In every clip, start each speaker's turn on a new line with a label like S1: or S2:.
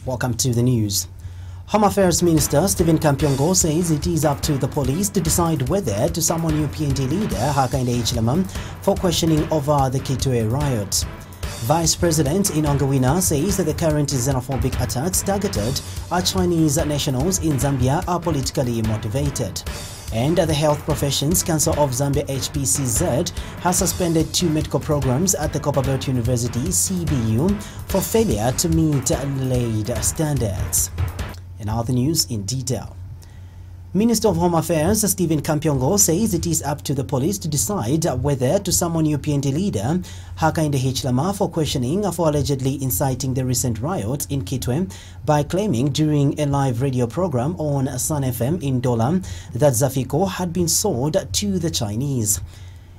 S1: Welcome to the news. Home Affairs Minister Stephen Kampyongo says it is up to the police to decide whether to summon UPND leader Hakainde Hichilema for questioning over the Kitwe riot. Vice President Inongawina says that the current xenophobic attacks targeted at Chinese nationals in Zambia are politically motivated. And the Health Professions Council of Zambia HPCZ has suspended 2 medical programs at the Copperbelt University CBU for failure to meet laid standards. And now the news in detail. Minister of Home Affairs Stephen Kampyongo says it is up to the police to decide whether to summon UPND leader Hakainde Hichilema for questioning for allegedly inciting the recent riots in Kitwe by claiming during a live radio program on Sun FM in Dola that Zafiko had been sold to the Chinese.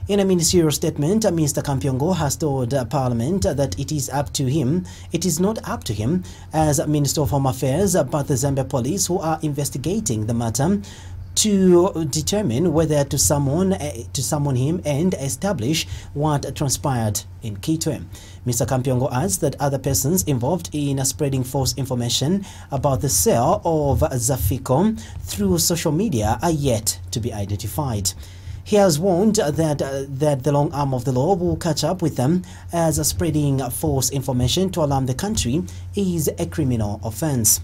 S1: In a ministerial statement, Mr. Kampyongo has told Parliament that it is not up to him as Minister of Home Affairs but the Zambia police who are investigating the matter to determine whether to summon him and establish what transpired in Kitwe. Mr. Kampyongo adds that other persons involved in spreading false information about the sale of Zafiko through social media are yet to be identified. He has warned that the long arm of the law will catch up with them, as spreading false information to alarm the country is a criminal offense.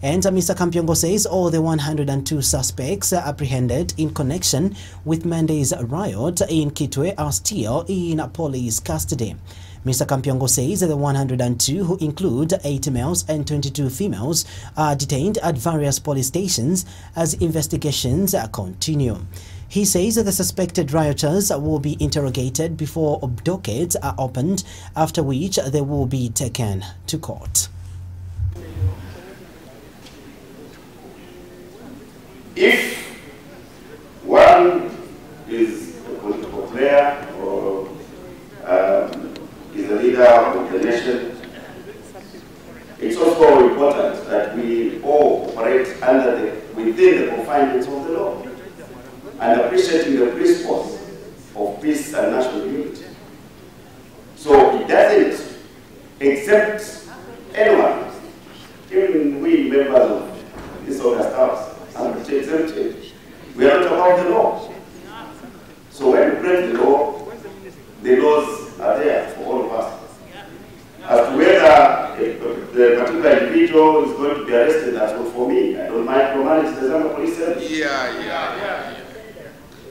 S1: And Mr. Kampyongo says all the 102 suspects apprehended in connection with Monday's riot in Kitwe are still in police custody. Mr. Kampyongo says the 102, who include 8 males and 22 females, are detained at various police stations as investigations continue. He says that the suspected rioters will be interrogated before dockets are opened, after which they will be taken to court.
S2: If one is a political player or is a leader of the nation, it's also important that we all operate within the confinements of the law and appreciating the principles of peace and national unity. So it doesn't exempt anyone, even we members of this August House, and it's exempted. We are not above the law. So when we break the laws are there for all of us. As to whether the particular individual is going to be arrested, that's not for me. I don't micromanage the Zambia Police Service.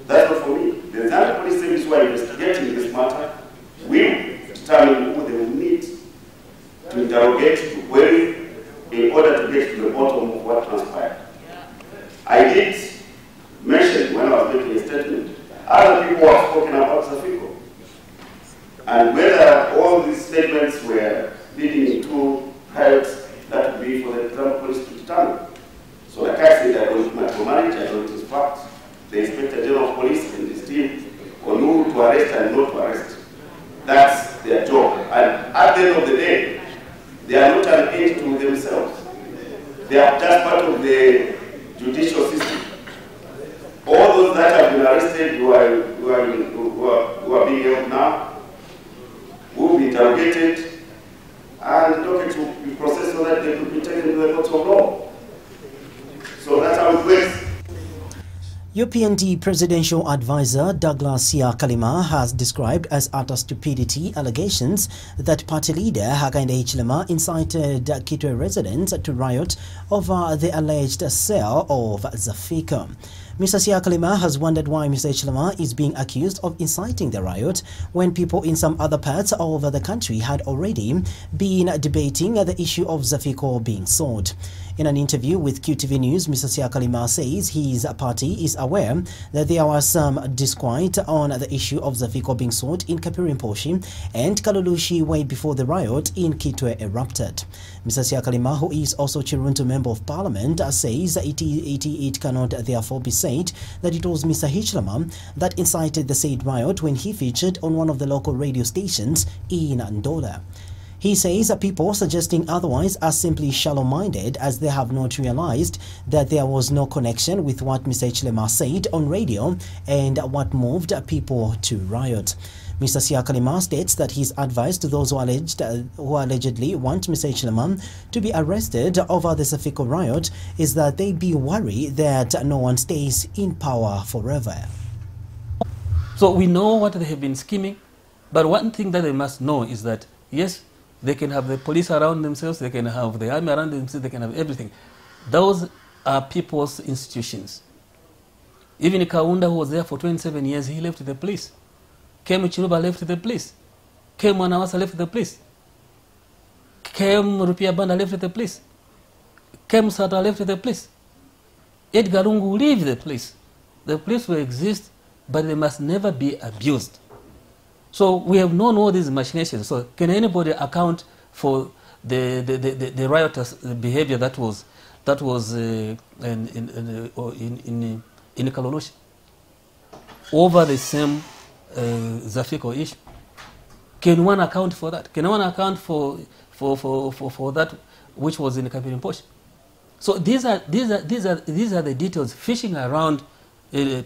S2: That's not for me. The Zambia Police Service who are investigating this matter will determine who they will need to interrogate, to query, in order to get to the bottom of what transpired. I did mention when I was making a statement, other people have spoken about Zafiko. And whether all these statements were leading into riots, that would be for the Zambia Police to determine. So like I said, I don't micromanage, I don't instruct the Inspector General of Police and his team on who to arrest and not to arrest. That's their job. And at the end of the day, they are not an end to themselves. They are just part of the judicial system. All those that have been arrested who are being held now will be interrogated and dockets will be processed so that they could be taken to the courts of law. So that's how it works.
S1: UPND Presidential Advisor Douglas Kalima has described as utter stupidity allegations that party leader Hakainde Hichilema incited Kitwe residents to riot over the alleged sale of Zafiko. Mr. Kalima has wondered why Mr. Hichilema is being accused of inciting the riot when people in some other parts of the country had already been debating the issue of Zafiko being sold. In an interview with QTV News, Mr. Kalima says his party is aware that there was some disquiet on the issue of Zafiko being sold in Kapirimposhi and Kalulushi way before the riot in Kitwe erupted. Mr. Kalima, who is also Chiruntu Member of Parliament, says it cannot therefore be said that it was Mr. Hichilema that incited the said riot when he featured on one of the local radio stations in Ndola. He says that people suggesting otherwise are simply shallow-minded, as they have not realized that there was no connection with what Mr. Hichilema said on radio and what moved people to riot. Mr. Siakalima states that he's advised to those who allegedly want Mr. Hichilema to be arrested over the Safiko riot is that they be worried that no one stays in power forever.
S3: So we know what they have been scheming, but one thing that they must know is that, yes, they can have the police around themselves, they can have the army around themselves, they can have everything. Those are people's institutions. Even Kaunda, who was there for 27 years, he left the police. Kem Chinuba left the police. Kem Wanawasa left the police. Kem Rupia Banda left the police. Kem Sata left the police. Edgar Lungu leave the police. The police will exist, but they must never be abused. So we have known all these machinations. So can anybody account for the riotous behavior that was in Kaloloshi over the same Zafiko issue? Can one account for that? Can one account for that which was in Kapirimposh? So these are the details fishing around,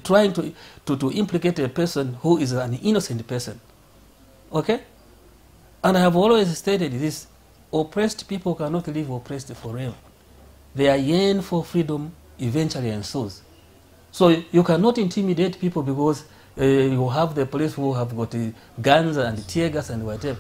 S3: trying to implicate a person who is an innocent person. Okay? And I have always stated this: oppressed people cannot live oppressed forever. Their yearn for freedom eventually ensues. So you cannot intimidate people because you have the police who have got guns and tear gas and whatever.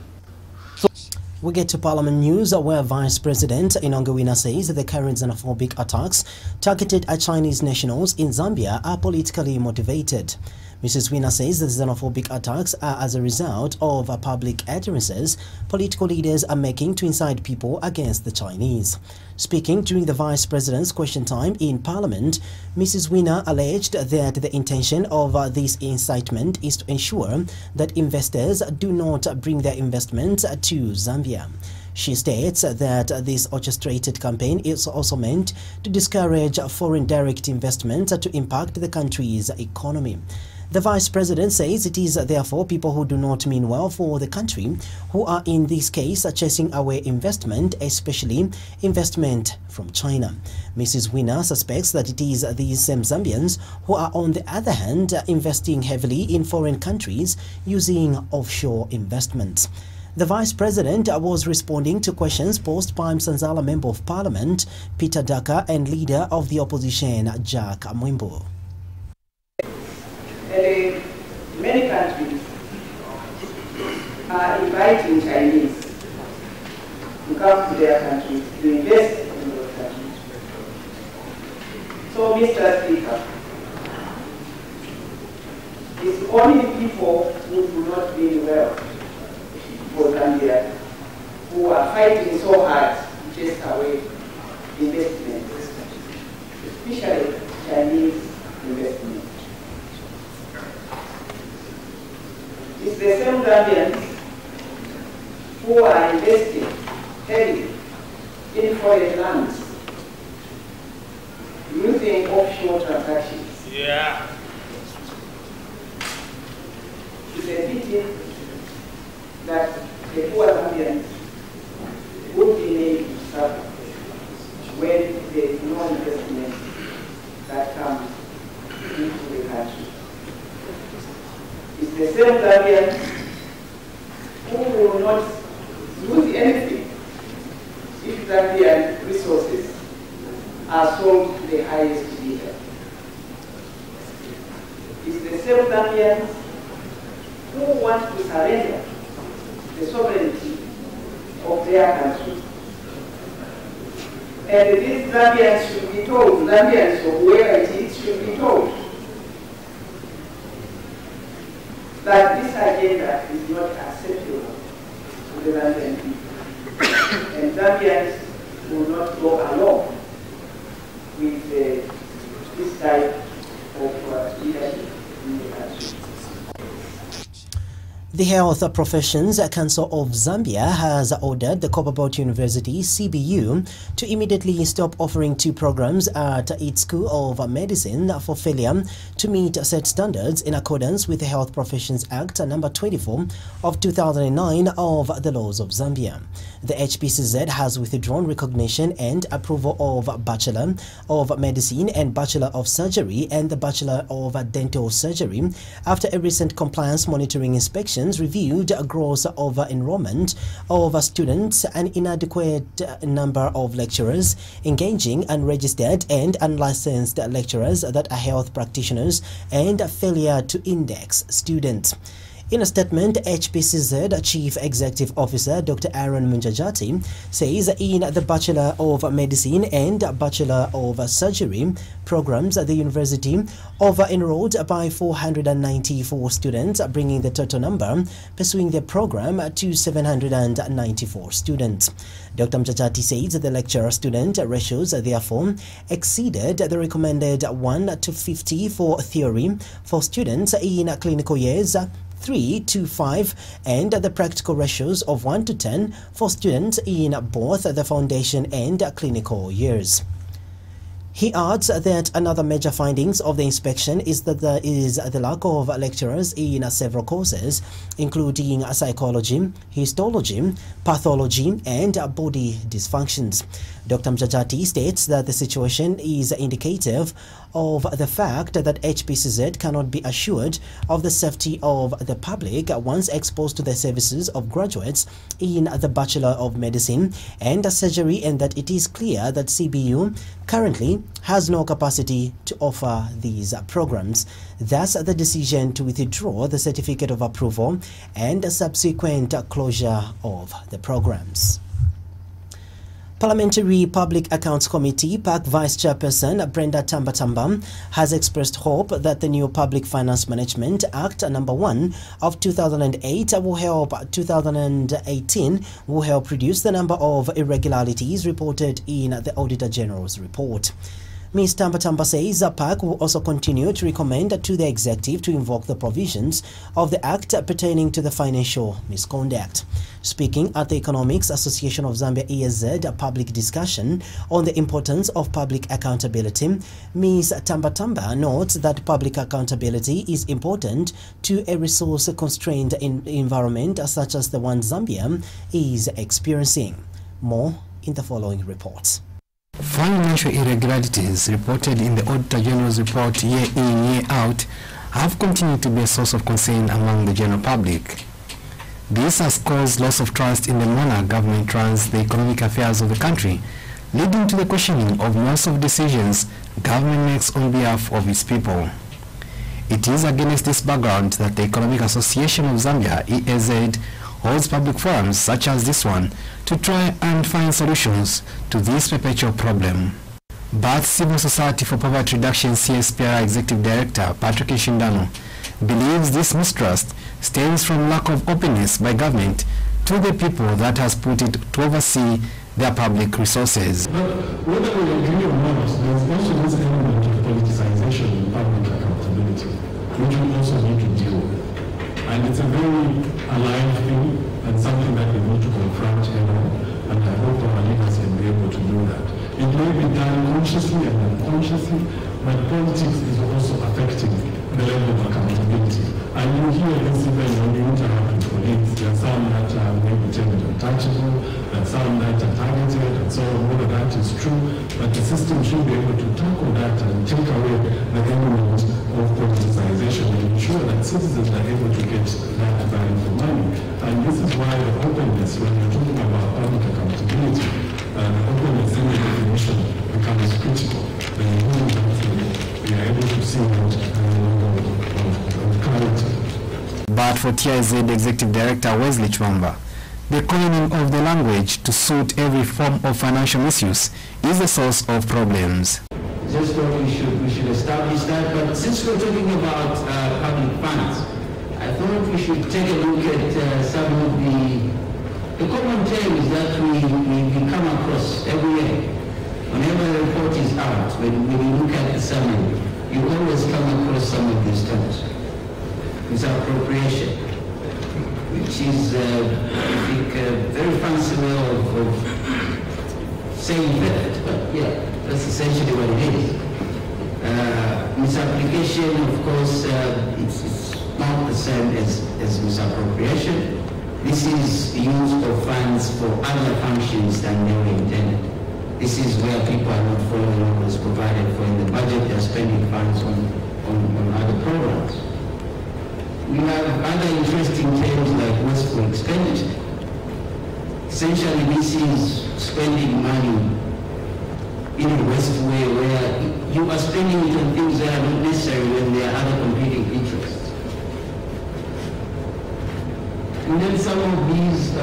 S1: We get to Parliament news where Vice President Inongawina says the current xenophobic attacks targeted at Chinese nationals in Zambia are politically motivated. Mrs. Wina says the xenophobic attacks are as a result of public utterances political leaders are making to incite people against the Chinese. Speaking during the Vice President's question time in Parliament, Mrs. Wina alleged that the intention of this incitement is to ensure that investors do not bring their investments to Zambia. She states that this orchestrated campaign is also meant to discourage foreign direct investment to impact the country's economy. The Vice President says it is therefore people who do not mean well for the country who are in this case chasing away investment, especially investment from China. Mrs. Wina suspects that it is these same Zambians who are on the other hand investing heavily in foreign countries using offshore investments. The Vice President was responding to questions posed by Msanzala Member of Parliament Peter Daka and Leader of the Opposition Jack Mwimbo.
S4: Many countries are inviting Chinese to come to their countries to invest in those countries. So, Mr. Speaker, it's only people who do not mean well for Zambia who are fighting so hard to chase away investment, especially Chinese investment. It's the same Zambians who are investing heavily in foreign lands using offshore transactions.
S5: Yeah.
S4: It's a pity that the poor Zambians would be made to suffer when there is no investment that comes into the country. It's the same Zambians who will not lose anything if Zambian resources are sold to the highest bidder. It's the same Zambians who want to surrender the sovereignty of their country. And these Zambians should be told, Zambians or whoever it is should be told that this agenda is not acceptable to the Zambian people. And Zambians will not go along with this type of leadership in the country.
S1: The Health Professions Council of Zambia has ordered the Copperbelt University, CBU, to immediately stop offering 2 programs at its School of Medicine for failure to meet set standards in accordance with the Health Professions Act No. 24 of 2009 of the laws of Zambia. The HPCZ has withdrawn recognition and approval of Bachelor of Medicine and Bachelor of Surgery and the Bachelor of Dental Surgery after a recent compliance monitoring inspection inspections reviewed gross over-enrollment of students, an inadequate number of lecturers engaging unregistered and unlicensed lecturers that are health practitioners, and failure to index students. In a statement, HPCZ Chief Executive Officer Dr. Aaron Munjajati says in the Bachelor of Medicine and Bachelor of Surgery programs, the university over-enrolled by 494 students, bringing the total number pursuing the program to 794 students. Dr. Munjajati says the lecturer-student ratios therefore exceeded the recommended 1:50 for theory for students in clinical years 3 to 5 and the practical ratios of 1:10 for students in both the foundation and clinical years. He adds that another major findings of the inspection is that there is the lack of lecturers in several courses, including psychology, histology, pathology, and body dysfunctions. Dr. Mjajati states that the situation is indicative of the fact that HPCZ cannot be assured of the safety of the public once exposed to the services of graduates in the Bachelor of Medicine and Surgery, and that it is clear that CBU currently has no capacity to offer these programs. Thus, the decision to withdraw the certificate of approval and the subsequent closure of the programs. Parliamentary Public Accounts Committee PAC Vice Chairperson Brenda Tambatamba has expressed hope that the new Public Finance Management Act No. 1 of 2008 will help reduce the number of irregularities reported in the Auditor General's report. Ms. Tambatamba says PAC will also continue to recommend to the Executive to invoke the provisions of the Act pertaining to the financial misconduct. Speaking at the Economics Association of Zambia EAZ public discussion on the importance of public accountability, Ms. Tambatamba notes that public accountability is important to a resource-constrained environment such as the one Zambia is experiencing. More in the following reports.
S5: Financial irregularities reported in the Auditor General's report year in, year out have continued to be a source of concern among the general public. This has caused loss of trust in the manner government runs the economic affairs of the country, leading to the questioning of most of the decisions government makes on behalf of its people. It is against this background that the Economic Association of Zambia, EAZ, holds public forums such as this one to try and find solutions to this perpetual problem. But Civil Society for Poverty Reduction CSPR Executive Director Patrick Shindano believes this mistrust stems from lack of openness by government to the people that has put it to oversee their public resources.
S6: But whether we agree or not, there's also this element of politicization in public accountability, which we also need to deal with. And it's a very alive thing and something that we need to confront head-on, and I hope our leaders can be able to do that. It may be done consciously and unconsciously, but politics is also affecting the level of accountability. And you hear this even when you interact with colleagues. There are some that are maybe termed untouchable, and some that are targeted, and so on. All of that is true, but the system should be able to tackle that and take away the element of politicization and ensure that citizens are able to get that value for money. And this is why the openness, when you're talking about public accountability, the openness in the definition becomes critical. Then we are able to see what of clarity.
S5: But for TIZ Executive Director Wesley Chwamba, the coining of the language to suit every form of financial misuse is the source of problems.
S7: Just thought we should establish that, but since we're talking about public funds, I thought we should take a look at some of the common terms that we come across every year. Whenever a report is out, when you look at the summary, you always come across some of these terms. Misappropriation, which is, I think, a very fancy way of saying that, but yeah, that's essentially what it is. Misapplication, of course, it's not the same as misappropriation. This is use of funds for other functions than they were intended. This is where people are not following what was provided for in the budget. They're spending funds on other programs. we have other interesting terms like wasteful expenditure. Essentially, this is spending money in a wasteful way where you are spending it on things that are not necessary when there are other competing interests. And then some of these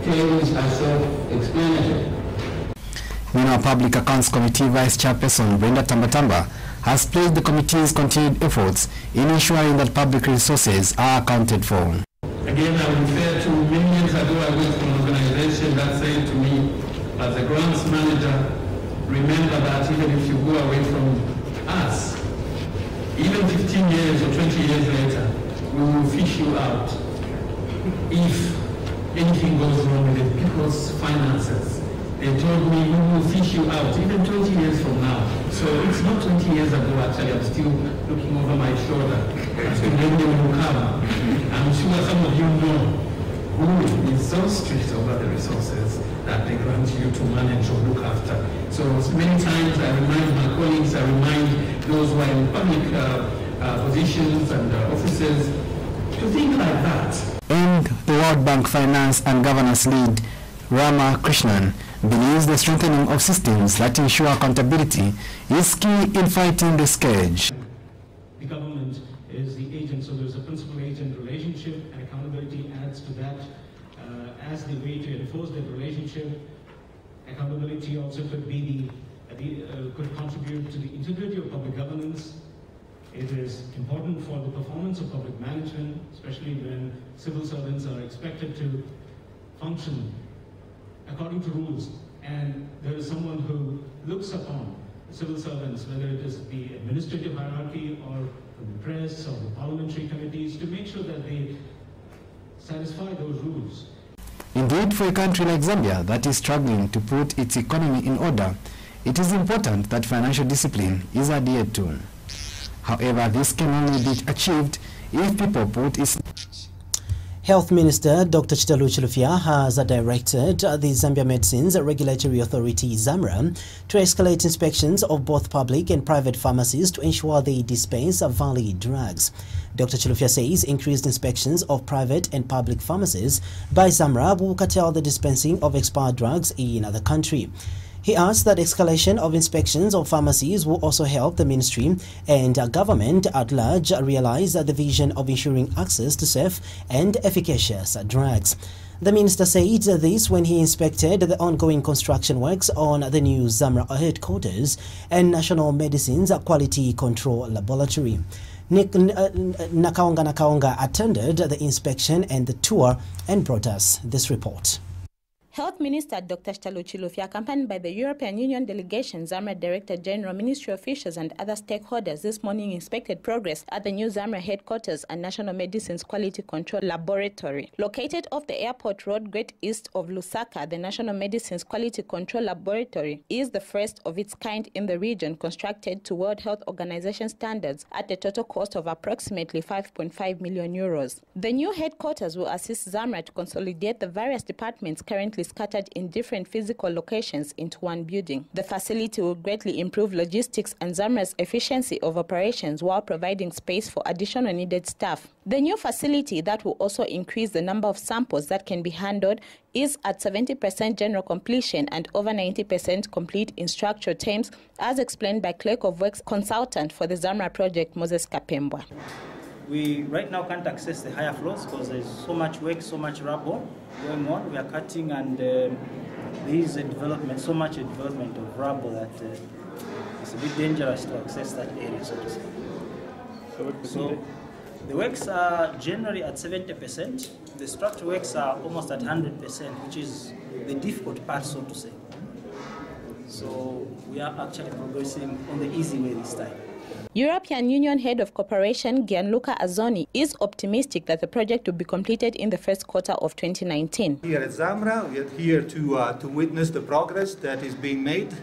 S7: terms are self-explanatory.
S5: Meanwhile, Public Accounts Committee Vice Chairperson Brenda Tambatamba has praised the committee's continued efforts in ensuring that public resources are accounted for.
S6: Again, I refer to many years ago, I went to an organization that said to me, as a grants manager, remember that even if you go away from us, even 15 years or 20 years later, we will fish you out if anything goes wrong with the people's finances. They told me, we will fish you out even 20 years from now. So it's not 20 years ago, actually. I'm still looking over my shoulder as to when they will come. I'm sure some of you know who is so strict over the resources that they grant you to manage or look after. So many times I remind my colleagues, I remind those who are in public positions and offices to think like that.
S5: And the World Bank Finance and Governance Lead, Rama Krishnan, believes the strengthening of systems that ensure accountability is key in fighting the scourge.
S8: The government is the agent, so there's a principal-agent relationship, and accountability adds to that as the way to enforce that relationship. Accountability also could be could contribute to the integrity of public governance. It is important for the performance of public management, especially when civil servants are expected to function according to rules, and there is someone who looks upon civil servants, whether it is the administrative hierarchy or the press or the parliamentary committees, to make sure that they satisfy those rules.
S5: Indeed, for a country like Zambia that is struggling to put its economy in order, it is important that financial discipline is adhered to. However, this can only be achieved if people put its...
S1: Health Minister Dr. Chitalu Chilufya has directed the Zambia Medicines Regulatory Authority ZAMRA to escalate inspections of both public and private pharmacies to ensure they dispense valid drugs. Dr. Chilufya says increased inspections of private and public pharmacies by ZAMRA will curtail the dispensing of expired drugs in the country. He adds that escalation of inspections of pharmacies will also help the ministry and government at large realize the vision of ensuring access to safe and efficacious drugs. The minister said this when he inspected the ongoing construction works on the new ZAMRA headquarters and National Medicines Quality Control Laboratory. Nakaonga attended the inspection and the tour and brought us this report.
S9: Health Minister Dr. Chitalu Chilufya, accompanied by the European Union delegation, ZAMRA Director General, Ministry officials and other stakeholders, this morning inspected progress at the new ZAMRA headquarters and National Medicines Quality Control Laboratory. Located off the airport road, great east of Lusaka, the National Medicines Quality Control Laboratory is the first of its kind in the region, constructed to World Health Organization standards at a total cost of approximately 5.5 million euros. The new headquarters will assist ZAMRA to consolidate the various departments currently scattered in different physical locations into one building. The facility will greatly improve logistics and ZAMRA's efficiency of operations while providing space for additional needed staff. The new facility, that will also increase the number of samples that can be handled, is at 70% general completion and over 90% complete in structural terms, as explained by Clerk of Works consultant for the ZAMRA project, Moses Kapembwa.
S10: We right now can't access the higher floors because there's so much work, so much rubble going on. We are cutting, and there is a development, so much development of rubble that it's a bit dangerous to access that area, so to say. So the works are generally at 70%. The structural works are almost at 100%, which is the difficult part, so to say. So we are actually progressing on the easy way this time.
S9: European Union Head of Cooperation Gianluca Azzoni is optimistic that the project will be completed in the first quarter of 2019.
S11: Here at ZAMRA, we are here to witness the progress that is being made,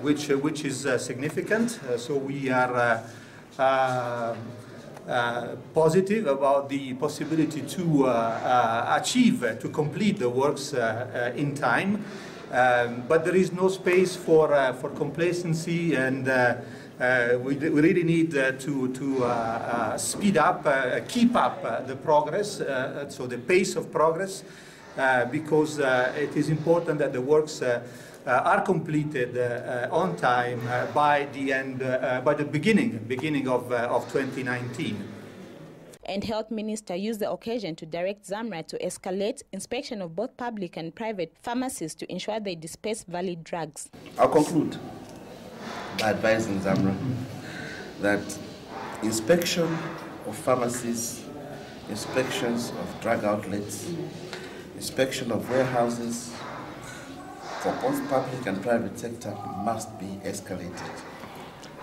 S11: which is significant. So we are positive about the possibility to to complete the works in time. But there is no space for complacency, and We really need to speed up, keep up the progress, so the pace of progress, because it is important that the works are completed on time by the beginning of 2019.
S9: And Health Minister used the occasion to direct ZAMRA to escalate inspection of both public and private pharmacies to ensure they dispense valid drugs.
S2: I'll conclude by advising ZAMRA that inspection of pharmacies, inspections of drug outlets, inspection of warehouses for both public and private sector must be escalated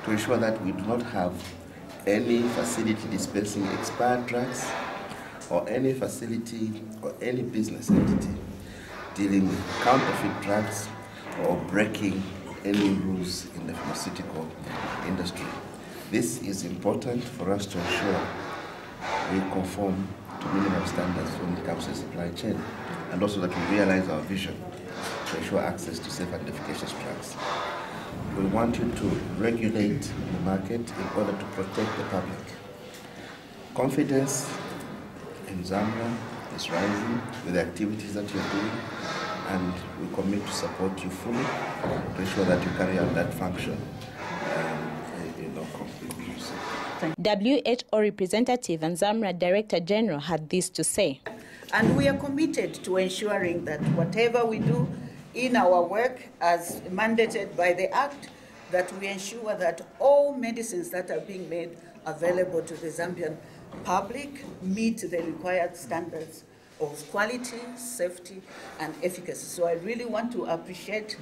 S2: to ensure that we do not have any facility dispensing expired drugs or any facility or any business entity dealing with counterfeit drugs or breaking any rules in the pharmaceutical industry. This is important for us to ensure we conform to minimum standards when it comes to the supply chain, and also that we realize our vision to ensure access to safe and efficacious drugs. We want you to regulate the market in order to protect the public. Confidence in ZAMRA is rising with the activities that you're doing, and we commit to support you fully to ensure that you carry out that function completely.
S9: WHO representative and ZAMRA Director General had this to say.
S12: And we are committed to ensuring that whatever we do in our work as mandated by the Act, that we ensure that all medicines that are being made available to the Zambian public meet the required standards of quality, safety, and efficacy. So I really want to appreciate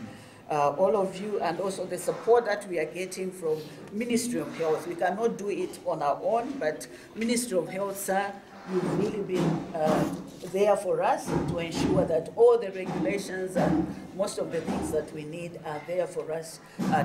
S12: all of you, and also the support that we are getting from Ministry of Health. We cannot do it on our own, but Ministry of Health, sir, you've really been there for us to ensure that all the regulations and most of the things that we need are there for us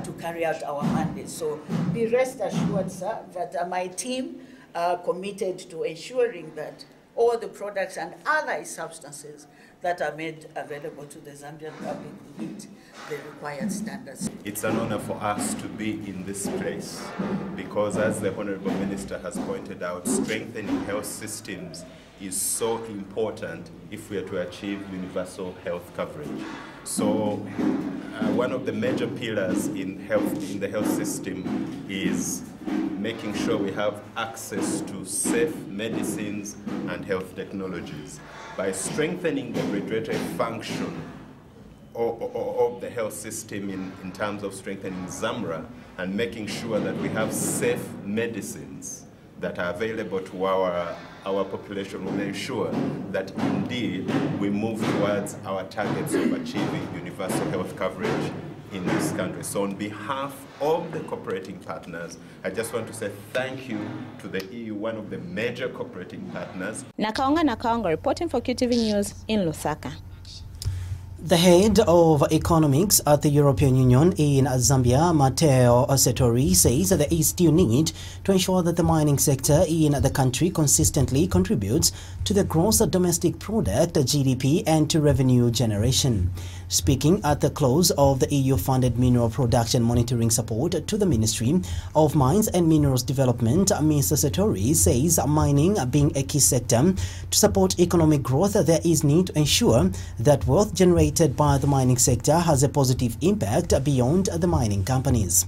S12: to carry out our mandate. So be rest assured, sir, that my team are committed to ensuring that all the products and allied substances that are made available to the Zambian public meet the required standards.
S13: It's an honor for us to be in this place because, as the Honorable Minister has pointed out, strengthening health systems is so important if we are to achieve universal health coverage. So one of the major pillars in the health system is making sure we have access to safe medicines and health technologies. By strengthening the regulatory function of the health system in terms of strengthening ZAMRA and making sure that we have safe medicines that are available to our population, will ensure that indeed we move towards our targets of achieving universal health coverage in this country. So on behalf of the cooperating partners, I just want to say thank you to the EU, one of the major cooperating partners.
S9: Nakaonga reporting for QTV News in Lusaka.
S1: The head of economics at the European Union in Zambia, Matteo Settori, says that there is still need to ensure that the mining sector in the country consistently contributes to the gross domestic product, GDP, and to revenue generation. Speaking at the close of the EU-funded mineral production monitoring support to the Ministry of Mines and Minerals Development, Mr. Settori says mining being a key sector to support economic growth, there is need to ensure that wealth generated by the mining sector has a positive impact beyond the mining companies.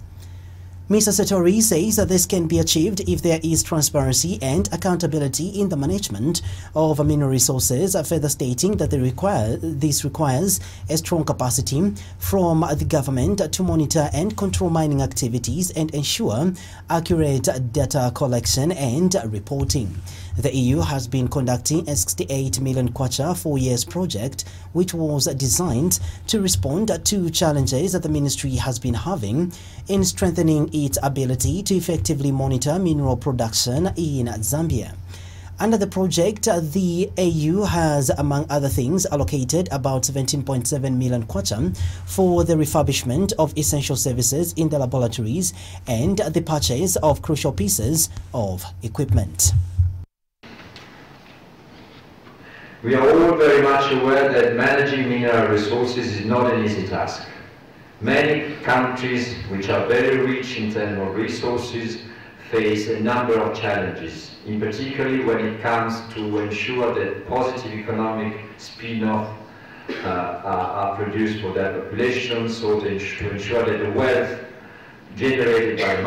S1: Mr. Settori says that this can be achieved if there is transparency and accountability in the management of mineral resources, further stating that this requires a strong capacity from the government to monitor and control mining activities and ensure accurate data collection and reporting. The EU has been conducting a 68 million kwacha 4 years project, which was designed to respond to challenges that the ministry has been having in strengthening its ability to effectively monitor mineral production in Zambia. Under the project, the EU has, among other things, allocated about 17.7 million kwacha for the refurbishment of essential services in the laboratories and the purchase of crucial pieces of equipment.
S14: We are all very much aware that managing mineral resources is not an easy task. Many countries which are very rich in terms of resources face a number of challenges, in particular when it comes to ensure that positive economic spin-off are produced for their population, so to ensure that the wealth generated by the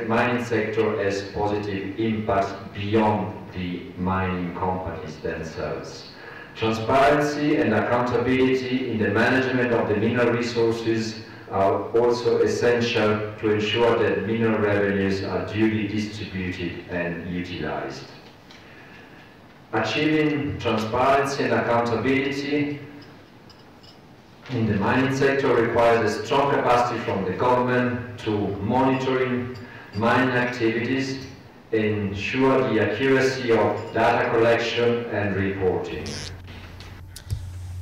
S14: mining sector has positive impacts beyond the mining companies themselves. Transparency and accountability in the management of the mineral resources are also essential to ensure that mineral revenues are duly distributed and utilized. Achieving transparency and accountability in the mining sector requires a strong capacity from the government to monitoring mining activities and ensure the accuracy of data collection and reporting.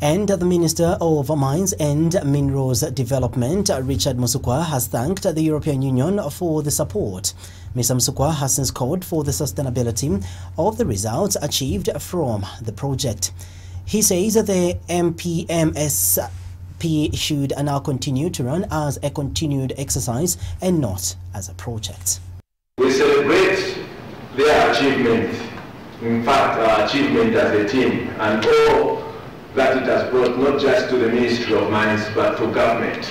S1: And the Minister of Mines and Minerals Development, Richard Musukwa, has thanked the European Union for the support. Mr. Musukwa has since called for the sustainability of the results achieved from the project. He says that the MPMSP should now continue to run as a continued exercise and not as a project.
S15: We celebrate their achievement, in fact our achievement as a team, and all that it has brought not just to the Ministry of Mines but to government.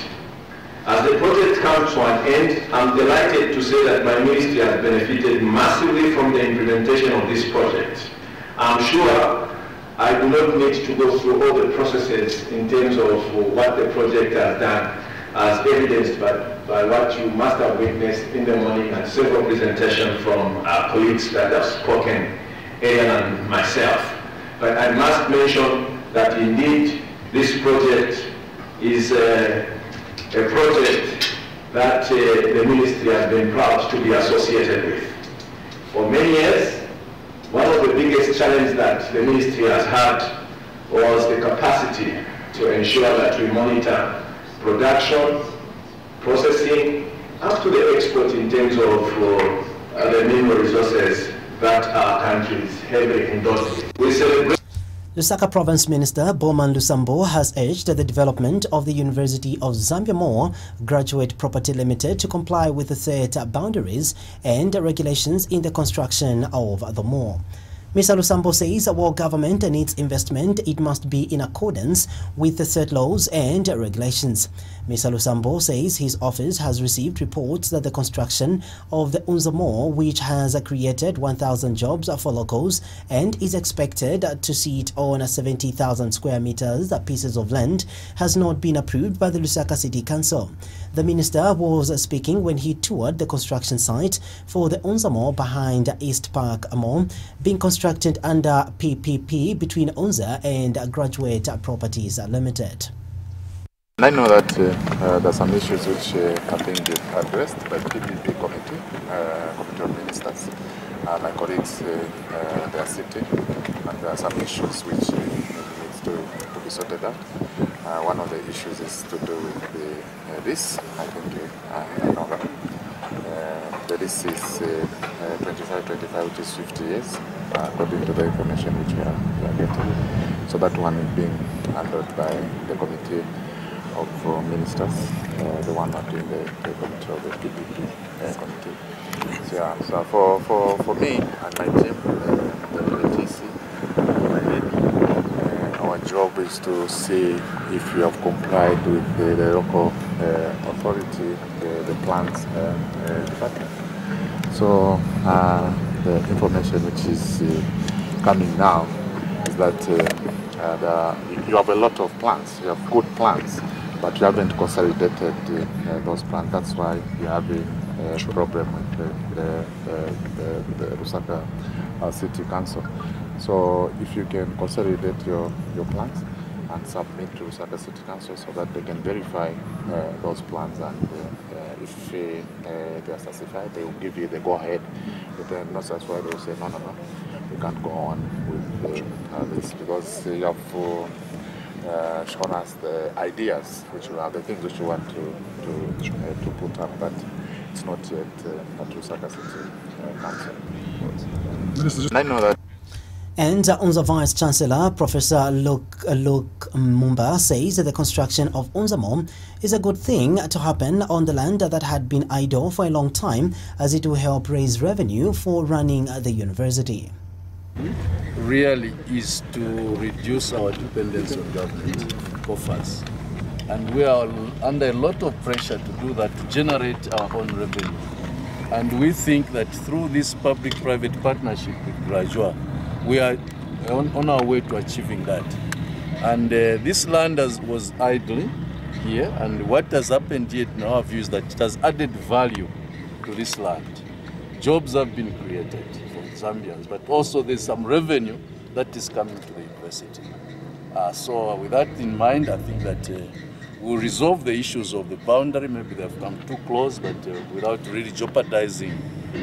S15: As the project comes to an end, I'm delighted to say that my ministry has benefited massively from the implementation of this project. I'm sure I do not need to go through all the processes in terms of what the project has done, as evidenced by what you must have witnessed in the morning and several presentations from our colleagues that have spoken, Ian and myself. But I must mention that indeed this project is a project that the ministry has been proud to be associated with. For many years, one of the biggest challenges that the ministry has had was the capacity to ensure that we monitor production, processing, up to the export in terms of the mineral resources that our country is heavily indulged in. We celebrate.
S1: Lusaka Province Minister Bowman Lusambo has urged the development of the University of Zambia More Graduate Property Limited to comply with the set boundaries and regulations in the construction of the mall. Mr. Lusambo says while government needs investment, it must be in accordance with the set laws and regulations. Mr. Lusambo says his office has received reports that the construction of the Unza Mall, which has created 1,000 jobs for locals and is expected to sit on 70,000 square meters pieces of land, has not been approved by the Lusaka City Council. The minister was speaking when he toured the construction site for the Unza Mall behind East Park Mall, being constructed under PPP between Unza and Graduate Properties Limited.
S16: I know that there are some issues which have been addressed by the PPP committee, Committee of Ministers. My colleagues, they are sitting, and there are some issues which need to be sorted out. One of the issues is to do with the lease. I think I know that. The lease is 25, which is 50 years, according to the information which we are getting. So that one is being handled by the Committee of Ministers, the one not in the committee of the PPP committee. So, yeah, so for me and my team, the TC, our job is to see if we have complied with the local authority, the plans department. So the information which is coming now is that you have a lot of plans, you have good plans, but you haven't consolidated those plans. That's why you have a problem with the Lusaka City Council. So if you can consolidate your plans and submit to Lusaka City Council so that they can verify those plans, and if they are satisfied, they will give you the go-ahead. But then that's why they will say, no, you can't go on with this, because you have shown us the ideas, which are the things which you want to put up, but it's not yet at Lusaka City Council. I know that.
S1: And UNZA Vice Chancellor Professor Luke Mumba says that the construction of UNZA Mall is a good thing to happen on the land that had been idle for a long time, as it will help raise revenue for running the university.
S17: Really is to reduce our dependence on government coffers. And we are under a lot of pressure to do that, to generate our own revenue. And we think that through this public-private partnership with Grajua, we are on our way to achieving that. And this land was idle here, and what has happened here in our view is that it has added value to this land. Jobs have been created for Zambians, but also there's some revenue that is coming to the university. So with that in mind, I think that we'll resolve the issues of the boundary. Maybe they've come too close, but without really jeopardizing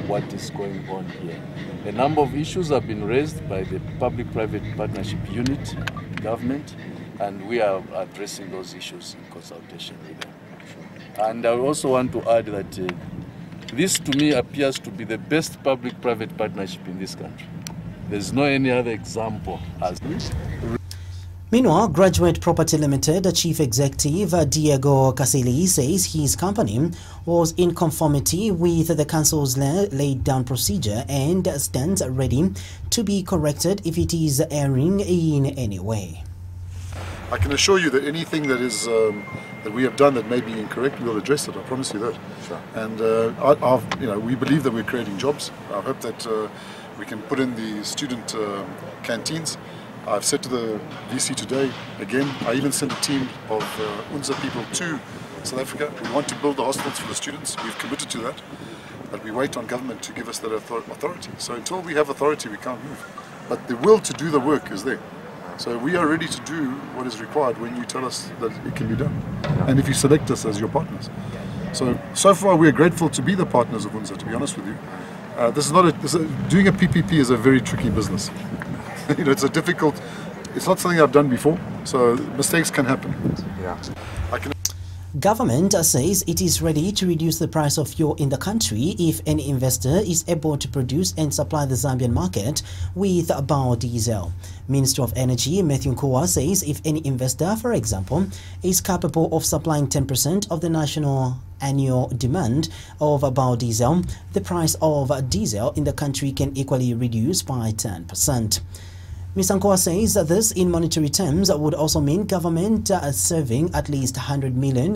S17: what is going on here. A number of issues have been raised by the public-private partnership unit in government, and we are addressing those issues in consultation with them. And I also want to add that this to me appears to be the best public-private partnership in this country. There's no any other example as this.
S1: Meanwhile, Graduate Property Limited Chief Executive Diego Casili says his company was in conformity with the council's laid down procedure and stands ready to be corrected if it is erring in any way.
S18: I can assure you that anything that is that we have done that may be incorrect, we'll address it. I promise you that. Sure. And we believe that we're creating jobs. I hope that we can put in the student canteens. I've said to the VC today, again, I even sent a team of UNZA people to South Africa. We want to build the hostels for the students. We've committed to that. But we wait on government to give us that authority. So until we have authority, we can't move. But the will to do the work is there. So we are ready to do what is required when you tell us that it can be done. And if you select us as your partners. So far we are grateful to be the partners of UNZA, to be honest with you. Doing a PPP is a very tricky business. It's not something I've done before, so mistakes can happen. Yeah.
S1: Government says it is ready to reduce the price of fuel in the country if any investor is able to produce and supply the Zambian market with biodiesel. Minister of Energy Matthew Nkua says if any investor, for example, is capable of supplying 10% of the national annual demand of biodiesel, the price of diesel in the country can equally reduce by 10%. Mr. Nkua says that this in monetary terms would also mean government saving at least $100 million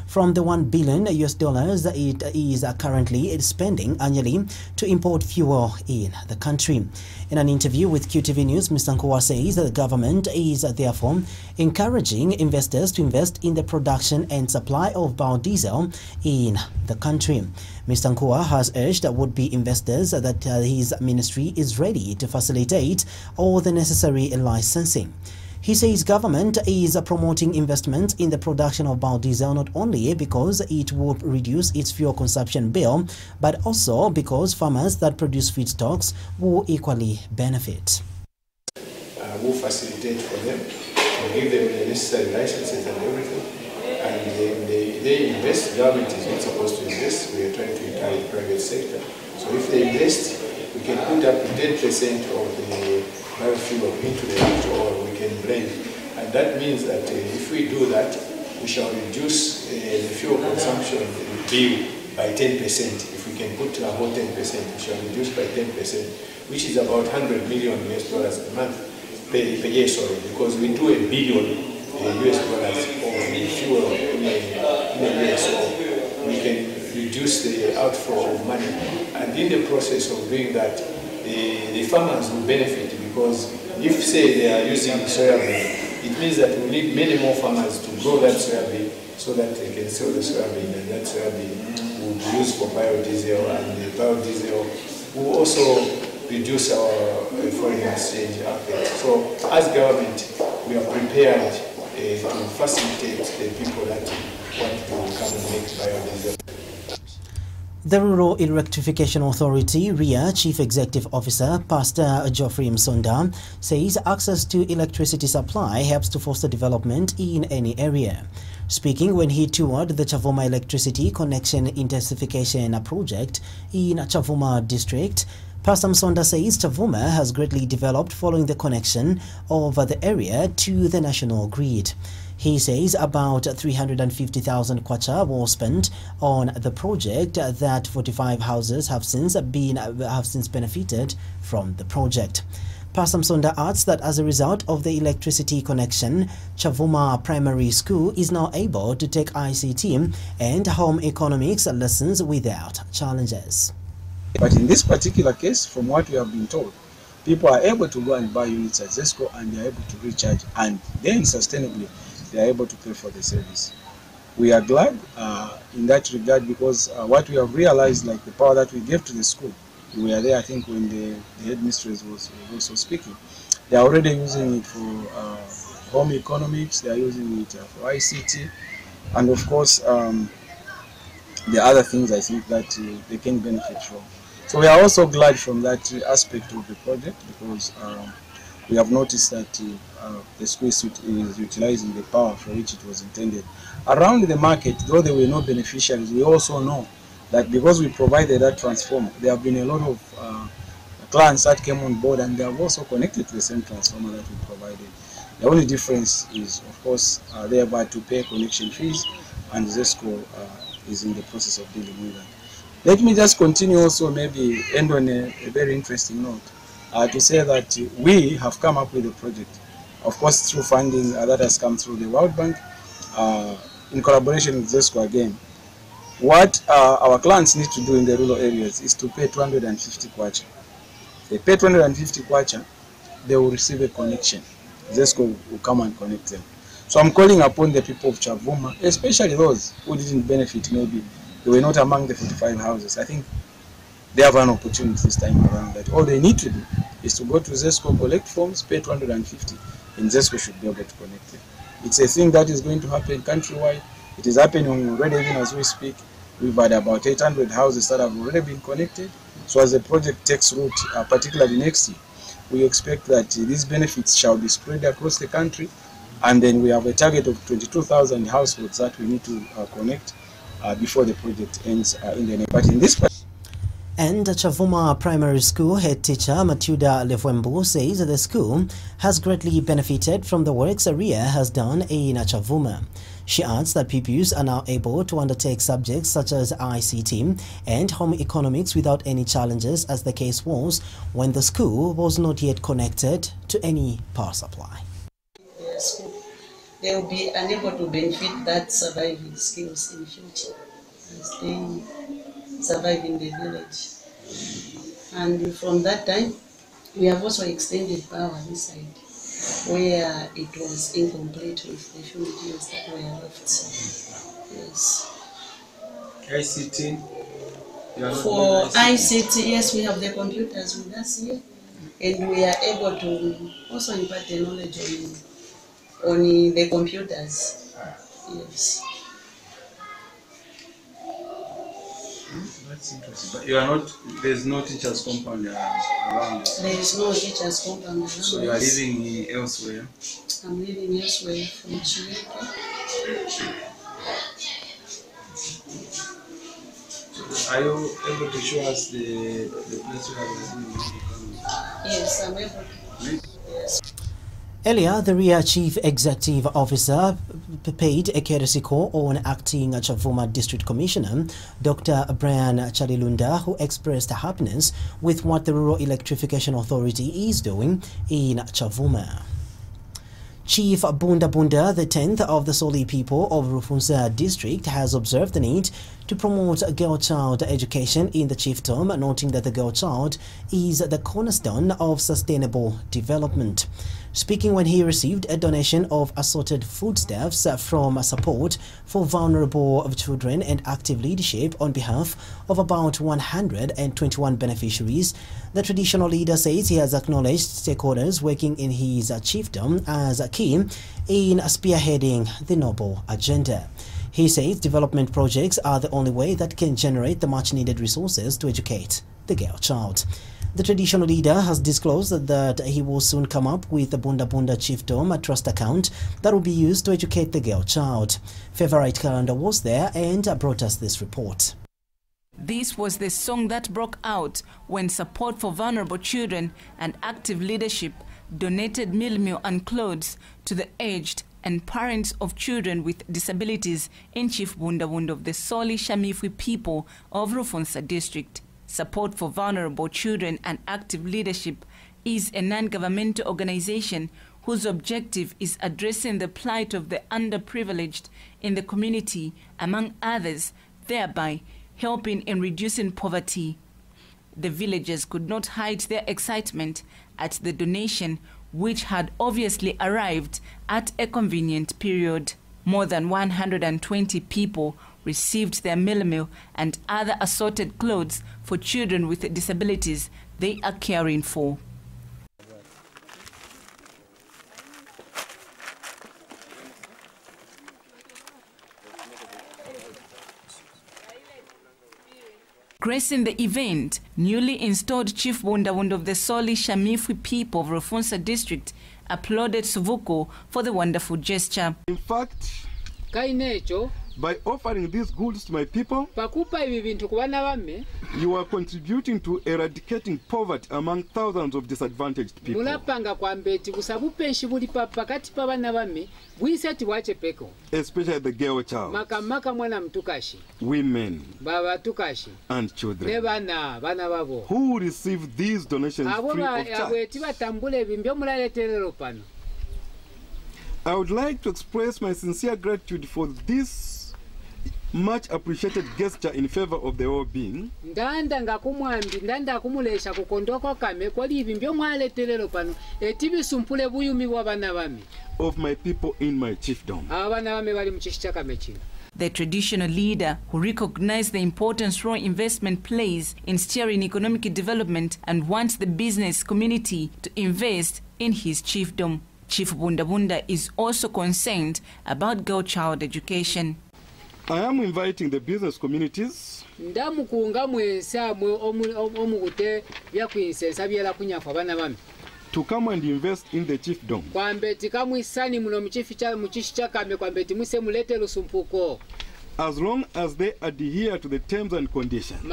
S1: from the $1 billion that it is currently spending annually to import fuel in the country. In an interview with QTV News, Mr. Nkua says that the government is therefore encouraging investors to invest in the production and supply of biodiesel in the country. Mr. Nkua has urged would-be investors that his ministry is ready to facilitate all the necessary licensing. He says government is promoting investment in the production of biodiesel not only because it will reduce its fuel consumption bill, but also because farmers that produce feedstocks will equally benefit.
S19: Will facilitate for them, and give them the necessary licenses and everything. And they invest. Government is not supposed to invest. We are trying to encourage the private sector. So if they invest, we can put up to 10% of the biofuel into the heat, or we can blend. And that means that if we do that, we shall reduce the fuel consumption bill by 10%. If we can put about 10%, we shall reduce by 10%, which is about $100 million a month. Per year, sorry, because we do $1 billion US dollars of fuel in a year, so we can reduce the outflow of money. And in the process of doing that, the farmers will benefit, because if, say, they are using soybean, it means that we need many more farmers to grow that soybean so that they can sell the soybean, and that soybean will be used for biodiesel, and the biodiesel will also reduce our foreign exchange output. So, as government, we are prepared to facilitate the people that want to come and make biodiesel.
S1: The Rural Electrification Authority, REA Chief Executive Officer Pastor Geoffrey Msonda says access to electricity supply helps to foster development in any area. Speaking when he toured the Chavuma Electricity Connection Intensification Project in Chavuma District, Pastor Msonda says Chavuma has greatly developed following the connection of the area to the national grid. He says about 350,000 kwacha was spent on the project, that 45 houses have since benefited from the project. Pastor Msonda adds that as a result of the electricity connection, Chavuma Primary School is now able to take ICT and home economics lessons without challenges.
S20: But in this particular case, from what we have been told, people are able to go and buy units at ZESCO and they are able to recharge, and then sustainably they are able to pay for the service. We are glad in that regard, because what we have realized, like the power that we gave to the school, we were there I think when the headmistress was also speaking, they are already using it for home economics, they are using it for ICT, and of course the other things I think that they can benefit from. So we are also glad from that aspect of the project, because we have noticed that the school is utilizing the power for which it was intended. Around the market, though there were no beneficiaries, we also know that because we provided that transformer, there have been a lot of clients that came on board and they have also connected to the same transformer that we provided. The only difference is, of course, they are about to pay connection fees, and ZESCO is in the process of dealing with that. Let me just continue also, maybe end on a very interesting note, to say that we have come up with a project, of course through funding that has come through the World Bank, in collaboration with ZESCO again. What our clients need to do in the rural areas is to pay 250 kwacha. They pay 250 kwacha, they will receive a connection. ZESCO will come and connect them. So I'm calling upon the people of Chavuma, especially those who didn't benefit, maybe they were not among the 45 houses. I think they have an opportunity this time around that all they need to do is to go to ZESCO, collect forms, pay 250, and ZESCO should be able to connect them. It's a thing that is going to happen countrywide. It is happening already even as we speak. We've had about 800 houses that have already been connected. So as the project takes root, particularly next year, we expect that these benefits shall be spread across the country, and then we have a target of 22,000 households that we need to connect before the project ends in the next. But in this
S1: And Chavuma Primary School head teacher Matilda Lefwembu says the school has greatly benefited from the works ARIA has done in Chavuma. She adds that pupils are now able to undertake subjects such as ICT and home economics without any challenges, as the case was when the school was not yet connected to any power supply.
S21: They will be unable to benefit that surviving skills in future as they survive in the village. And from that time, we have also extended power inside, where it was incomplete with the few years that were left. Yes.
S22: ICT?
S21: For ICT, yes, we have the computers with us here, and we are able to also impart the knowledge on the computers. Yes.
S22: That's interesting. But you are not, there's no teachers compound around.
S21: There is no teachers compound around.
S22: So you are living elsewhere?
S21: I'm living elsewhere from Chireke.
S22: So are you able to show us the place where you are living?
S21: Yes, I'm able to. Yes.
S1: Earlier, the RIA Chief Executive Officer paid a courtesy call on acting Chavuma District Commissioner Dr. Brian Chalilunda, who expressed happiness with what the Rural Electrification Authority is doing in Chavuma. Chief Bunda Bunda, the 10th of the Soli people of Rufunza district, has observed the need to promote girl-child education in the chiefdom, noting that the girl child is the cornerstone of sustainable development. Speaking when he received a donation of assorted foodstuffs from Support for Vulnerable Children and Active Leadership on behalf of about 121 beneficiaries, the traditional leader says he has acknowledged stakeholders working in his chiefdom as key in spearheading the noble agenda. He says development projects are the only way that can generate the much-needed resources to educate the girl child. The traditional leader has disclosed that he will soon come up with a Bunda Bunda Chiefdom trust account that will be used to educate the girl child. Favorite Calendar was there and brought us this report.
S3: This was the song that broke out when Support for Vulnerable Children and Active Leadership donated meal and clothes to the aged and parents of children with disabilities in Chief Bundabunda of the Soli Shamifwi people of Rufunsa district. Support for Vulnerable Children and Active Leadership is a non-governmental organization whose objective is addressing the plight of the underprivileged in the community, among others, thereby helping in reducing poverty. The villagers could not hide their excitement at the donation, which had obviously arrived at a convenient period. More than 120 people received their meal and other assorted clothes for children with disabilities they are caring for. Gracing the event, newly installed Chief Bundabunda of the Soli Shamifwi people of Rufunsa district applauded Suvuko for the wonderful gesture.
S4: In fact, by offering these goods to my people, you are contributing to eradicating poverty among thousands of disadvantaged people. Especially the girl child, women, and children who receive these donations free of charge. I would like to express my sincere gratitude for this much appreciated gesture in favor of the well-being of my people in my chiefdom.
S3: The traditional leader, who recognized the importance role investment plays in steering economic development and wants the business community to invest in his chiefdom. Chief Bundabunda is also concerned about girl child education.
S4: I am inviting the business communities to come and invest in the chiefdom, as long as they adhere to the terms and conditions.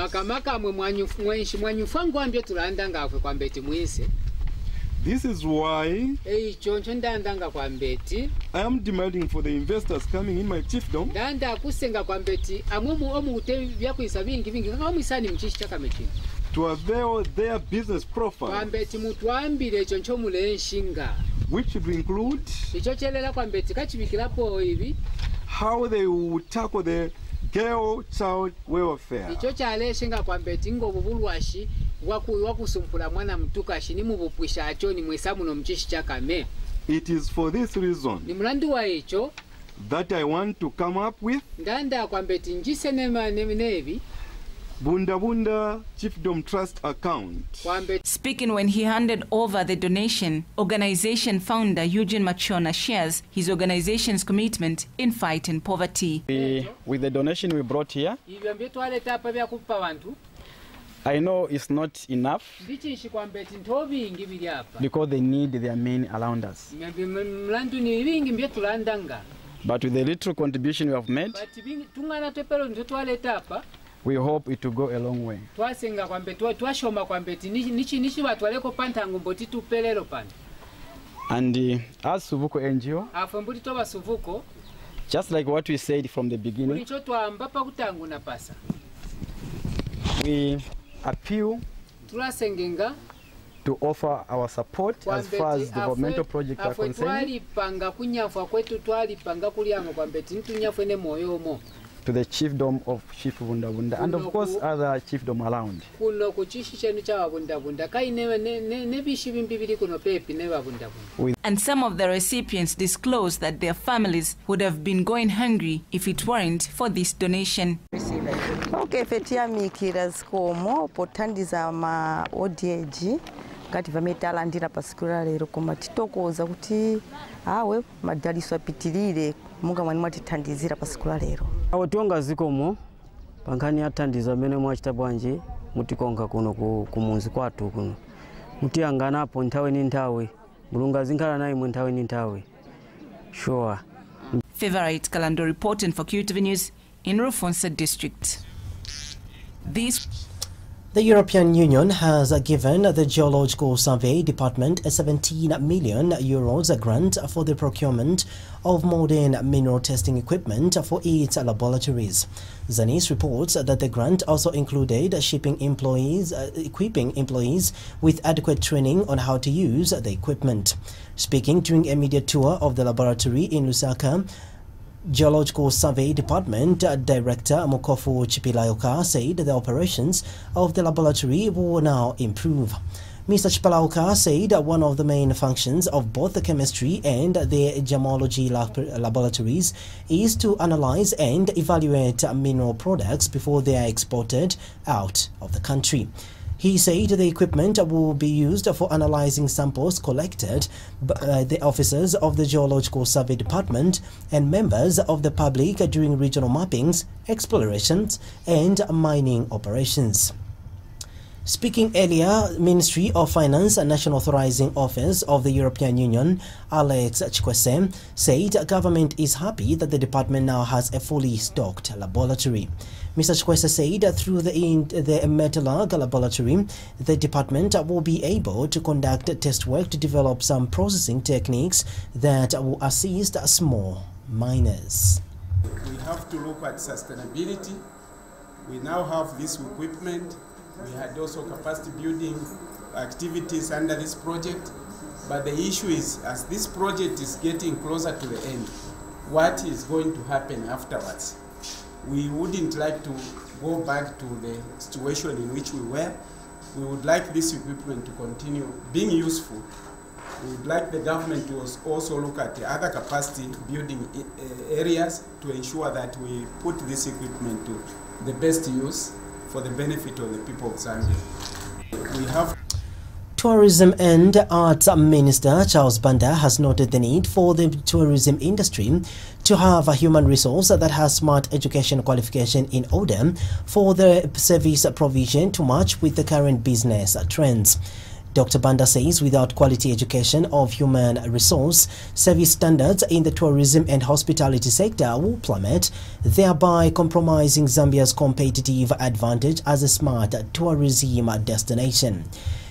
S4: This is why I am demanding for the investors coming in my chiefdom to avail their business profile, which should include how they will tackle the girl child welfare. It is for this reason that I want to come up with Bundabunda Chiefdom Trust account.
S3: Speaking when he handed over the donation, organization founder Eugene Machona shares his organization's commitment in fighting poverty.
S23: With the donation we brought here, I know it's not enough because they need their men around us. But with the little contribution we have made, we hope it will go a long way. And as Suvuko NGO, just like what we said from the beginning, we appeal to offer our support as far as developmental projects are concerned to the chiefdom of Chief Bundabunda and of course other chiefdom around.
S3: And some of the recipients disclosed that their families would have been going hungry if it weren't for this donation.
S24: Okay, fetiamikira como potandiza ma ODG kati vametalandira pasikura lero koma titokoza kuti awe madaliso apitilire munga mwani mwatithandizira pasikura lero.
S25: Awo tionga zikomo pankani athandiza mene mwachita bwanje mutikonga kuno kumunzi kwatu kuno mutiyanganapo nthawe ni nthawe mulungu azinkhala naye mu nthawe ni nthawe. Sure.
S3: Favorite Kalando reporting for QTV News in Rufunsa district.
S1: The European Union has given the Geological Survey Department a 17 million euros grant for the procurement of modern mineral testing equipment for its laboratories. Zanis reports that the grant also included equipping employees with adequate training on how to use the equipment. Speaking during a media tour of the laboratory in Lusaka, Geological Survey Department Director Mokofu Chipilayoka said the operations of the laboratory will now improve. Mr. Chipilayoka said one of the main functions of both the chemistry and the gemology laboratories is to analyze and evaluate mineral products before they are exported out of the country. He said the equipment will be used for analyzing samples collected by the officers of the Geological Survey Department and members of the public during regional mappings, explorations, and mining operations. Speaking earlier, Ministry of Finance and National Authorizing Office of the European Union, Alex Chikwese, said government is happy that the department now has a fully stocked laboratory. Mr. Chikwese said through the Metallurg laboratory, the department will be able to conduct test work to develop some processing techniques that will assist small miners.
S5: We have to look at sustainability. We now have this equipment. We had also capacity building activities under this project. But the issue is, as this project is getting closer to the end, what is going to happen afterwards? We wouldn't like to go back to the situation in which we were. We would like this equipment to continue being useful. We would like the government to also look at the other capacity building areas to ensure that we put this equipment to the best use for the benefit of the people of Zambia. We have
S1: Tourism and Arts Minister Charles Banda has noted the need for the tourism industry to have a human resource that has smart education qualification in order for the service provision to match with the current business trends. Dr. Banda says without quality education of human resource, service standards in the tourism and hospitality sector will plummet, thereby compromising Zambia's competitive advantage as a smart tourism destination.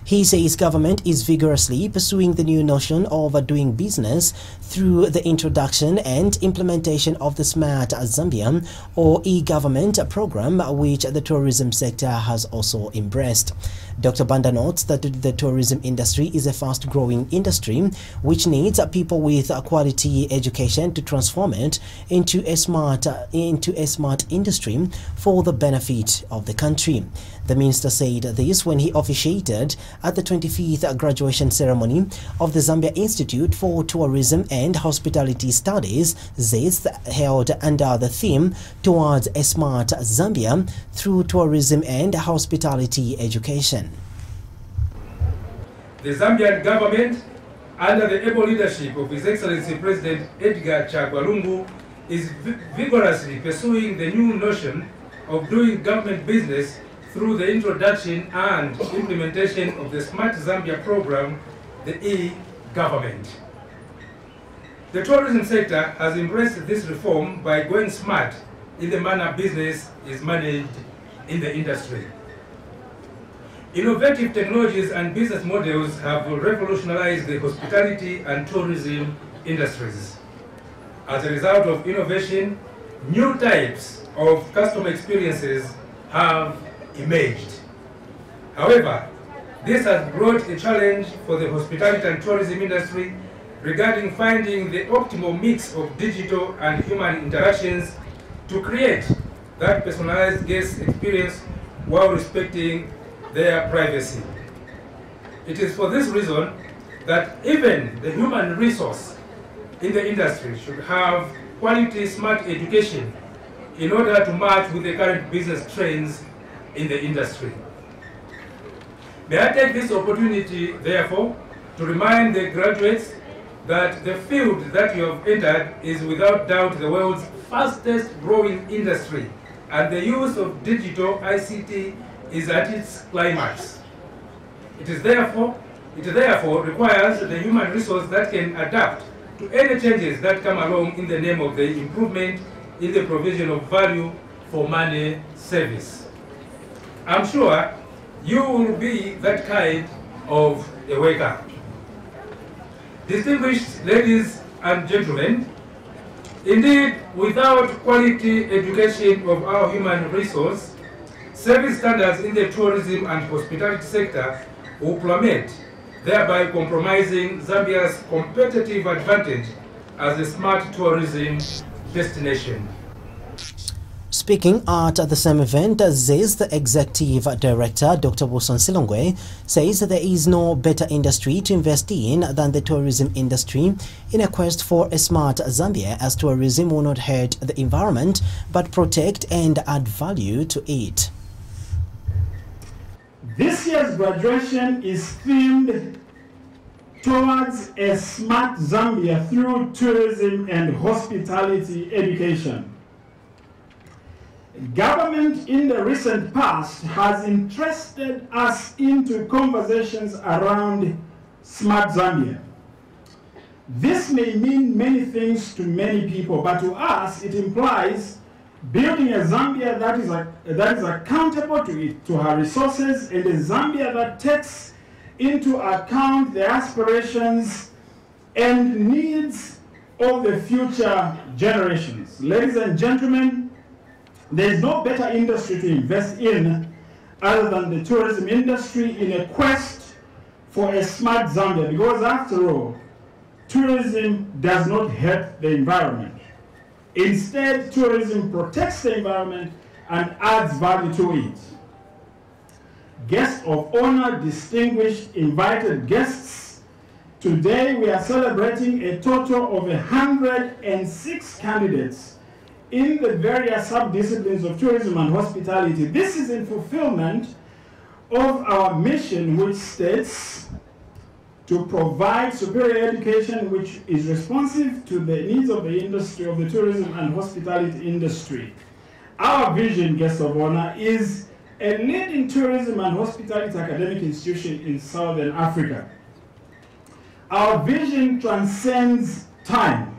S1: He says government is vigorously pursuing the new notion of doing business through the introduction and implementation of the Smart Zambia or e-government program, which the tourism sector has also embraced. Dr. Banda notes that the tourism industry is a fast-growing industry which needs people with quality education to transform it into a smart industry for the benefit of the country. The minister said this when he officiated at the 25th graduation ceremony of the Zambia Institute for Tourism and Hospitality Studies, ZIST, held under the theme Towards a Smart Zambia through Tourism and Hospitality Education.
S6: The Zambian government, under the able leadership of His Excellency President Edgar Chagwa Lungu, is vigorously pursuing the new notion of doing government business through the introduction and implementation of the Smart Zambia program, the e-government. The tourism sector has embraced this reform by going smart in the manner business is managed in the industry. Innovative technologies and business models have revolutionized the hospitality and tourism industries. As a result of innovation, new types of customer experiences have emerged. However, this has brought a challenge for the hospitality and tourism industry regarding finding the optimal mix of digital and human interactions to create that personalized guest experience while respecting their privacy. It is for this reason that even the human resource in the industry should have quality smart education in order to match with the current business trends in the industry. May I take this opportunity, therefore, to remind the graduates that the field that you have entered is without doubt the world's fastest growing industry, and the use of digital ICT is at its climax. It therefore requires the human resource that can adapt to any changes that come along in the name of the improvement in the provision of value for money service. I'm sure you will be that kind of a worker. Distinguished ladies and gentlemen, indeed, without quality education of our human resource, service standards in the tourism and hospitality sector will plummet, thereby compromising Zambia's competitive advantage as a smart tourism destination.
S1: Speaking at the same event, ZA's Executive Director Dr. Wilson Silongwe says there is no better industry to invest in than the tourism industry in a quest for a smart Zambia, as tourism will not hurt the environment but protect and add value to it.
S2: This year's graduation is themed towards a smart Zambia through tourism and hospitality education. Government in the recent past has interested us into conversations around smart Zambia. This may mean many things to many people, but to us it implies building a Zambia that is accountable to her resources, and a Zambia that takes into account the aspirations and needs of the future generations. Ladies and gentlemen, there is no better industry to invest in other than the tourism industry in a quest for a smart Zambia, because after all, tourism does not hurt the environment. Instead, tourism protects the environment and adds value to it. Guests of honor, distinguished invited guests, today we are celebrating a total of 106 candidates in the various sub-disciplines of tourism and hospitality. This is in fulfillment of our mission, which states to provide superior education which is responsive to the needs of the industry, of the tourism and hospitality industry. Our vision, guests of honor, is a leading tourism and hospitality academic institution in Southern Africa. Our vision transcends time.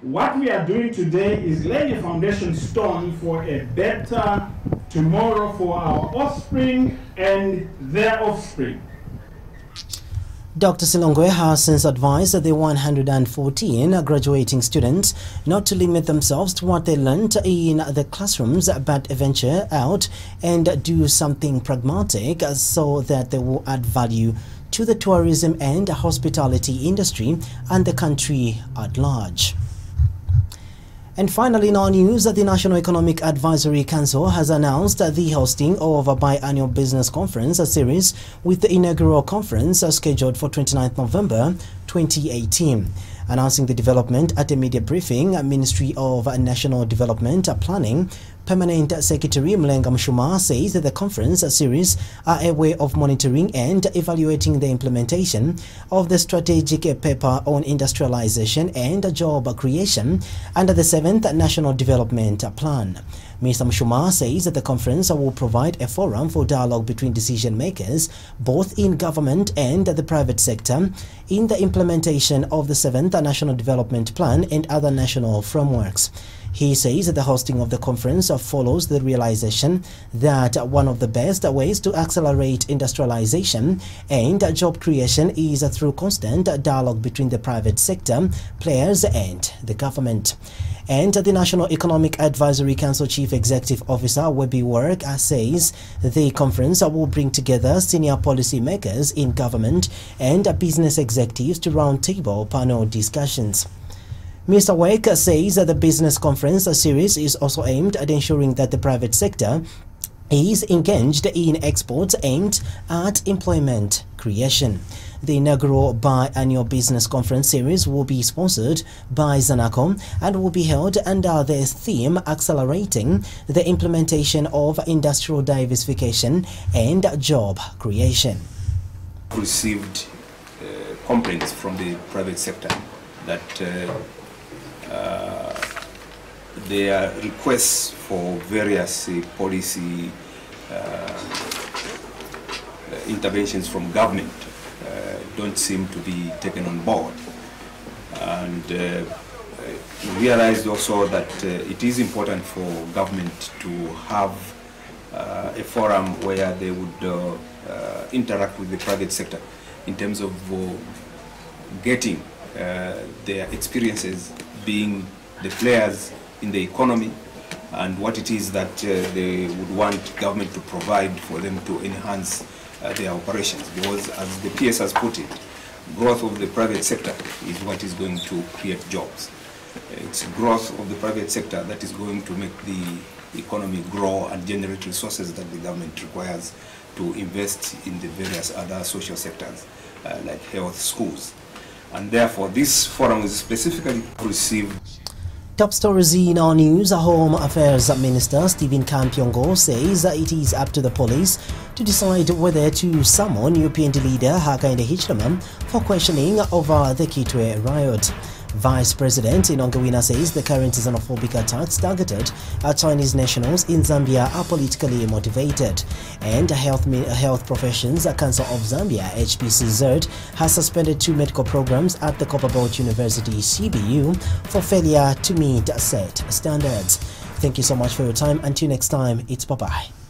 S2: What we are doing today is laying a foundation stone for a better tomorrow for our offspring and their offspring.
S1: Dr. Silongwe has since advised the 114 graduating students not to limit themselves to what they learned in the classrooms, but venture out and do something pragmatic so that they will add value to the tourism and hospitality industry and the country at large. And finally, in our news, the National Economic Advisory Council has announced the hosting of a biannual business conference series, with the inaugural conference scheduled for 29th November 2018. Announcing the development at a media briefing, Ministry of National Development Planning Permanent Secretary Mlenga Mshuma says that the conference series are a way of monitoring and evaluating the implementation of the strategic paper on industrialization and job creation under the 7th National Development Plan. Mr. Mshuma says that the conference will provide a forum for dialogue between decision makers, both in government and the private sector, in the implementation of the 7th National Development Plan and other national frameworks. He says that the hosting of the conference follows the realization that one of the best ways to accelerate industrialization and job creation is through constant dialogue between the private sector players and the government. And the National Economic Advisory Council Chief Executive Officer Webi Work says the conference will bring together senior policy makers in government and business executives to roundtable panel discussions. Mr. Wake says that the business conference series is also aimed at ensuring that the private sector is engaged in exports aimed at employment creation. The inaugural biannual business conference series will be sponsored by Zanaco and will be held under the theme Accelerating the Implementation of Industrial Diversification and Job Creation.
S7: Received complaints from the private sector that there are requests for various policy interventions from government don't seem to be taken on board. And we realized also that it is important for government to have a forum where they would interact with the private sector in terms of getting their experiences being the players in the economy and what it is that they would want government to provide for them to enhance their operations. Because as the PS has put it, growth of the private sector is what is going to create jobs. It's growth of the private sector that is going to make the economy grow and generate resources that the government requires to invest in the various other social sectors like health, schools. And therefore this forum is specifically received.
S1: Top stories in our news. Home Affairs Minister Stephen Kampyongo says it is up to the police to decide whether to summon UPND leader Hakainde Hichilema for questioning over the Kitwe riot. Vice President Inongawina says the current xenophobic attacks targeted at Chinese nationals in Zambia are politically motivated. And Health Professions Council of Zambia, HPCZ, has suspended 2 medical programs at the Copperbelt University CBU for failure to meet set standards. Thank you so much for your time. Until next time, it's bye-bye.